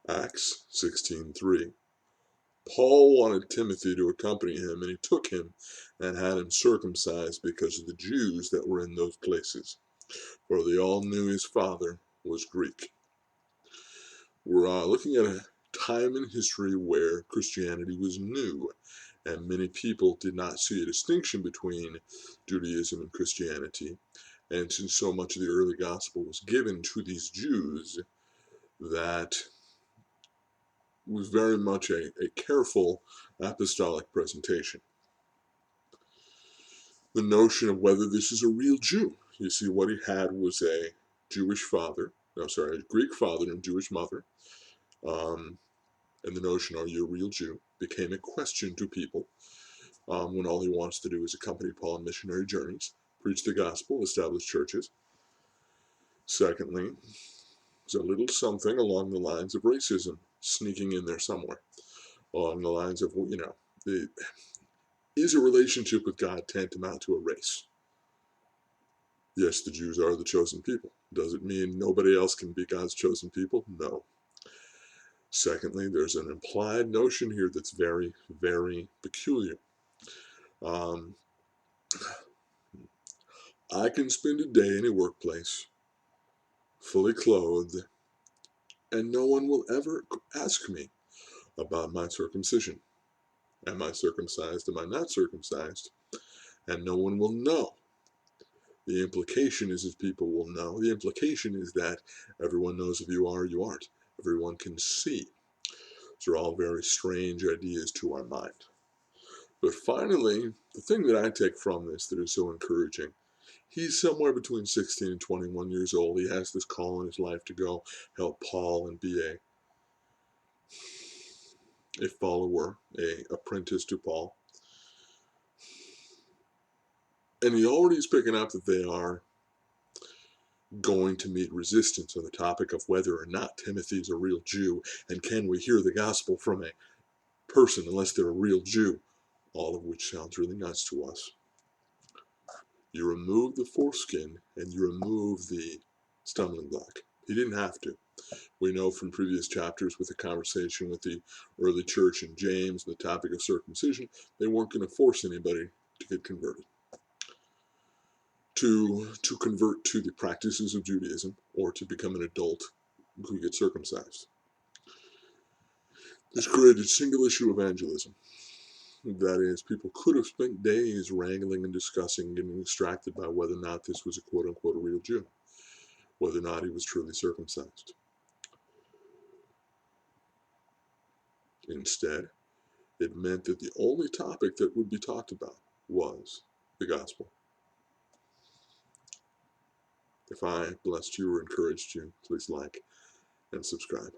Acts 16:3. Paul wanted Timothy to accompany him, and he took him and had him circumcised because of the Jews that were in those places, for they all knew his father was Greek. We're looking at a time in history where Christianity was new, and many people did not see a distinction between Judaism and Christianity. And since so much of the early gospel was given to these Jews, that was very much a careful apostolic presentation. The notion of whether this is a real Jew. You see, what he had was a Jewish father, a Greek father and Jewish mother. And the notion, are you a real Jew, became a question to people when all he wants to do is accompany Paul on missionary journeys, preach the gospel, establish churches. Secondly, there's a little something along the lines of racism sneaking in there somewhere, along the lines of, is a relationship with God tantamount to a race? Yes, the Jews are the chosen people. Does it mean nobody else can be God's chosen people? No. Secondly, there's an implied notion here that's very, very peculiar. I can spend a day in a workplace, fully clothed, and no one will ever ask me about my circumcision. Am I circumcised? Am I not circumcised? And no one will know. The implication is that people will know. The implication is that everyone knows if you are or you aren't. Everyone can see. These are all very strange ideas to our mind. But finally, the thing that I take from this that is so encouraging, he's somewhere between 16 and 21 years old. He has this call in his life to go help Paul and be a follower, a apprentice to Paul. And he already is picking up that they are going to meet resistance on the topic of whether or not Timothy is a real Jew, and can we hear the gospel from a person unless they're a real Jew, all of which sounds really nuts to us. You remove the foreskin and you remove the stumbling block. He didn't have to. We know from previous chapters with the conversation with the early church in James, the topic of circumcision, they weren't going to force anybody to get converted, to convert to the practices of Judaism, or to become an adult who gets circumcised. This created single issue evangelism. That is, people could have spent days wrangling and discussing, getting distracted by whether or not this was a quote-unquote real Jew, whether or not he was truly circumcised. Instead, it meant that the only topic that would be talked about was the gospel. If I blessed you or encouraged you, please like and subscribe.